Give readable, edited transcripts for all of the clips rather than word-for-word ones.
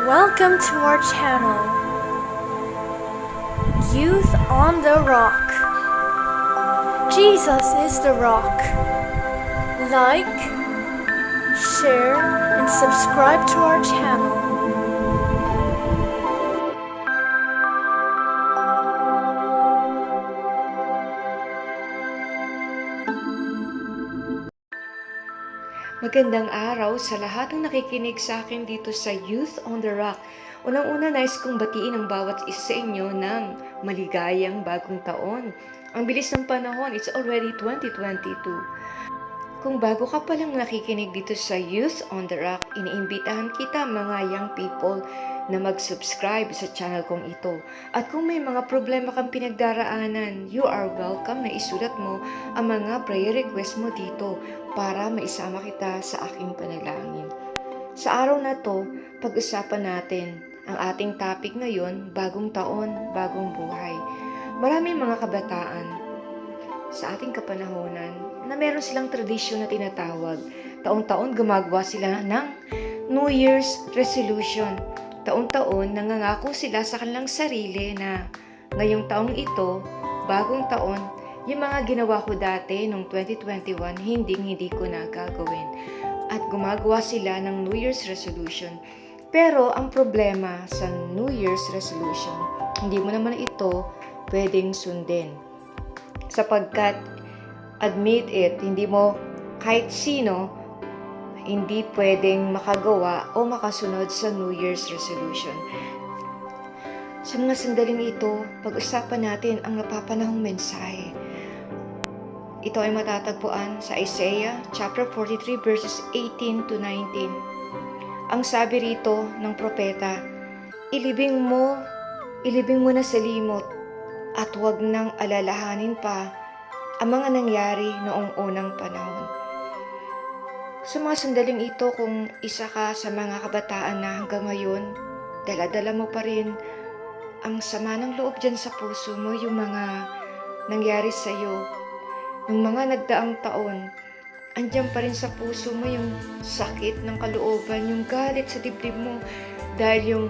Welcome to our channel, Youth on the Rock. Jesus is the rock. Like, share, and subscribe to our channel. Magandang araw sa lahat ng nakikinig sa akin dito sa Youth on the Rock. Unang-una, nais kong batiin ang bawat isa sa inyo ng maligayang bagong taon. Ang bilis ng panahon, it's already 2022. Kung bago ka palang nakikinig dito sa Youth on the Rock, iniimbitahan kita mga young people na mag-subscribe sa channel kong ito. At kung may mga problema kang pinagdaraanan, you are welcome na isulat mo ang mga prayer request mo dito para maisama kita sa aking panalangin. Sa araw na to, pag-usapan natin ang ating topic ngayon, bagong taon, bagong buhay. Maraming mga kabataan sa ating kapanahonan na meron silang tradisyon na tinatawag. Taon-taon gumagawa sila ng New Year's resolution. Taon-taon nangangako sila sa kanilang sarili na ngayong taong ito, bagong taon, yung mga ginawa ko dati noong 2021, hindi ko na gagawin. At gumagawa sila ng New Year's resolution. Pero ang problema sa New Year's resolution, hindi mo naman ito pwedeng sundin. Sapagkat, admit it, hindi mo kahit sino hindi pwedeng makagawa o makasunod sa New Year's resolution. Sa mga sandaling ito, pag-usapan natin ang napapanahong mensahe. Ito ay matatagpuan sa Isaiah chapter 43 verses 18 to 19. Ang sabi rito ng propeta, ilibing mo na sa limot at huwag nang alalahanin pa ang mga nangyari noong unang panahon. Sa mga sandaling ito, kung isa ka sa mga kabataan na hanggang ngayon, dala-dala mo pa rin ang sama ng loob dyan sa puso mo, yung mga nangyari sa iyo, yung mga nagdaang taon, andyan pa rin sa puso mo yung sakit ng kalooban, yung galit sa dibdib mo, dahil yung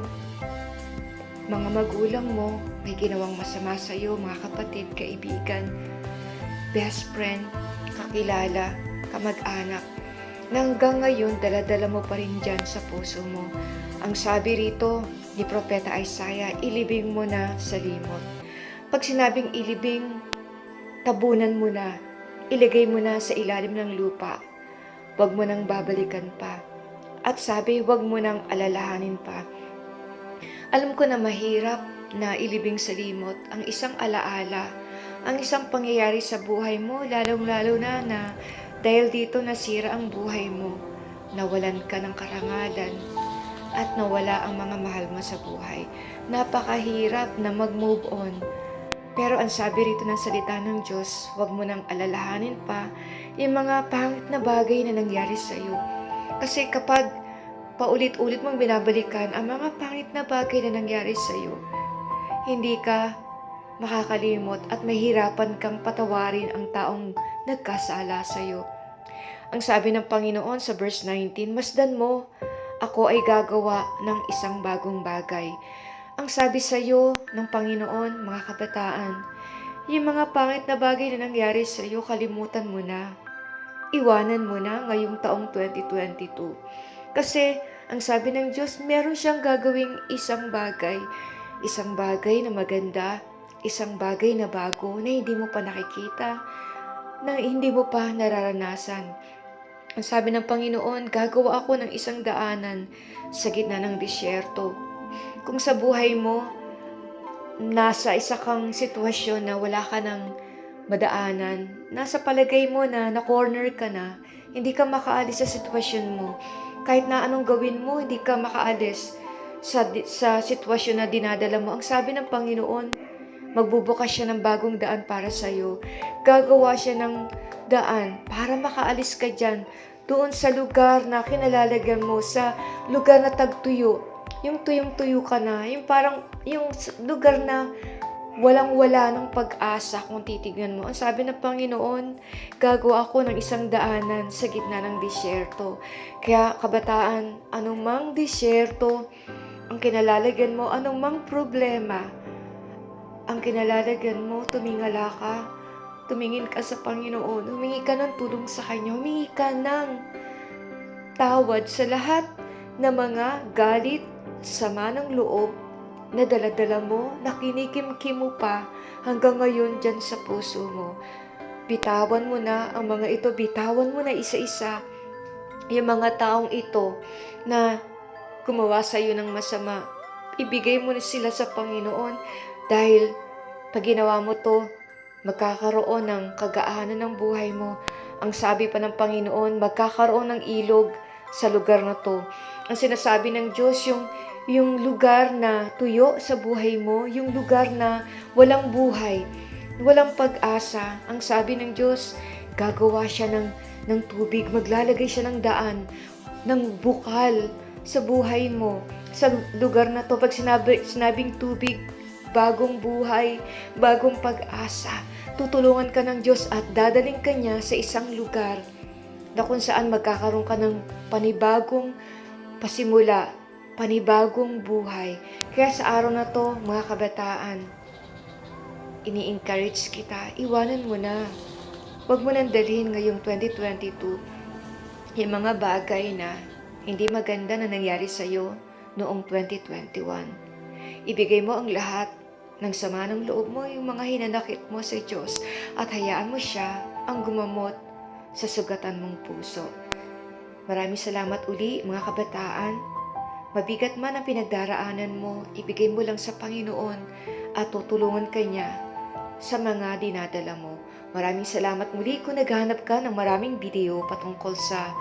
mga magulang mo may ginawang masama sa iyo, mga kapatid, kaibigan, best friend, kakilala, kamag-anak, na hanggang ngayon dala-dala mo pa rin dyan sa puso mo. Ang sabi rito ni Propeta Isaiah, ilibing mo na sa limot. Pag sinabing ilibing, tabunan mo na, ilagay mo na sa ilalim ng lupa, huwag mo nang babalikan pa. At sabi, huwag mo nang alalahanin pa. Alam ko na mahirap na ilibing sa limot ang isang alaala, ang isang pangyayari sa buhay mo, lalong-lalo na dahil dito nasira ang buhay mo, nawalan ka ng karangalan, at nawala ang mga mahal mo sa buhay. Napakahirap na mag-move on. Pero ang sabi rito ng salita ng Diyos, huwag mo nang alalahanin pa yung mga pangit na bagay na nangyari sa iyo. Kasi kapag paulit-ulit mong binabalikan ang mga pangit na bagay na nangyari sa iyo, hindi ka makakalimot at mahirapan kang patawarin ang taong nagkasala sa iyo. Ang sabi ng Panginoon sa verse 19, masdan mo, ako ay gagawa ng isang bagong bagay. Ang sabi sa iyo ng Panginoon, mga kabataan, yung mga pangit na bagay na nangyari sa iyo, kalimutan mo na. Iwanan mo na ngayong taong 2022. Kasi ang sabi ng Diyos, meron siyang gagawing isang bagay na maganda, isang bagay na bago na hindi mo pa nakikita, na hindi mo pa nararanasan. Ang sabi ng Panginoon, gagawa ako ng isang daanan sa gitna ng disyerto. Kung sa buhay mo, nasa isa kang sitwasyon na wala ka ng madaanan, nasa palagay mo na na-corner ka na, hindi ka makaalis sa sitwasyon mo. Kahit na anong gawin mo, hindi ka makaalis sa sitwasyon na dinadala mo. Ang sabi ng Panginoon, magbubukas siya ng bagong daan para sa iyo. Gagawa siya ng daan para makaalis ka dyan, doon sa lugar na kinalalagyan mo, sa lugar na tagtuyo. Yung tuyong-tuyo ka na, yung parang yung lugar na walang-wala ng pag-asa kung titignan mo. Ang sabi ng Panginoon, gagawa ako ng isang daanan sa gitna ng disyerto. Kaya kabataan, anumang disyerto ang kinalalagyan mo anumang problema, ang kinalalagyan mo, tumingala ka, tumingin ka sa Panginoon, humingi ka ng tulong sa Kanya, humingi ka ng tawad sa lahat ng mga galit, sama ng loob, na dala-dala mo, na kinikimkim mo pa hanggang ngayon dyan sa puso mo. Bitawan mo na ang mga ito, bitawan mo na isa-isa yung mga taong ito na gumawa sa iyo ng masama. Ibigay mo na sila sa Panginoon dahil pag ginawa mo to, magkakaroon ng kagaanan ng buhay mo. Ang sabi pa ng Panginoon, magkakaroon ng ilog sa lugar na to. Ang sinasabi ng Diyos, yung lugar na tuyo sa buhay mo, yung lugar na walang buhay, walang pag-asa. Ang sabi ng Diyos, gagawa siya ng tubig, maglalagay siya ng daan, ng bukal sa buhay mo, sa lugar na to. Pag sinabing tubig, bagong buhay, bagong pag-asa. Tutulungan ka ng Diyos at dadaling ka niya sa isang lugar na kung saan magkakaroon ka ng panibagong pasimula, panibagong buhay. Kaya sa araw na to, mga kabataan, ini-encourage kita, iwanan mo na. Huwag mo nang dalhin ngayong 2022 yung mga bagay na hindi maganda na nangyari sa'yo noong 2021. Ibigay mo ang lahat ng sama ng loob mo, yung mga hinanakit mo sa Diyos, at hayaan mo siya ang gumamot sa sugatan mong puso. Maraming salamat uli, mga kabataan. Mabigat man ang pinagdaraanan mo, ibigay mo lang sa Panginoon at tutulungan ka niya sa mga dinadala mo. Maraming salamat muli kung naghahanap ka ng maraming video patungkol sa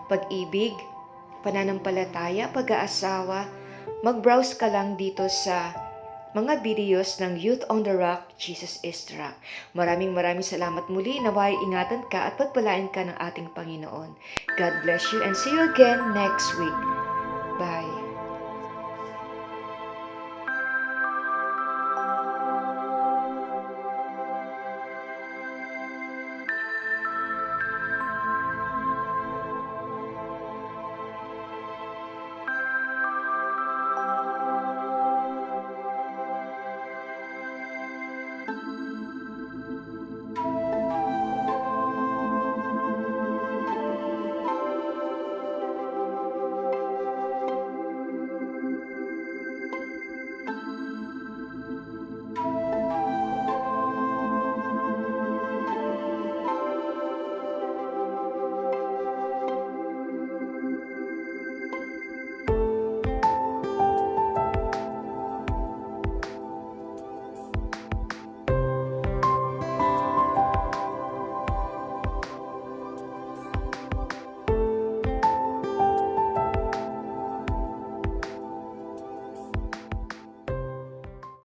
pag-ibig, pananampalataya, pag-aasawa. Mag-browse ka lang dito sa mga videos ng Youth on the Rock, Jesus is the Rock. Maraming salamat muli. Naway ingatan ka at pagpalain ka ng ating Panginoon. God bless you and see you again next week.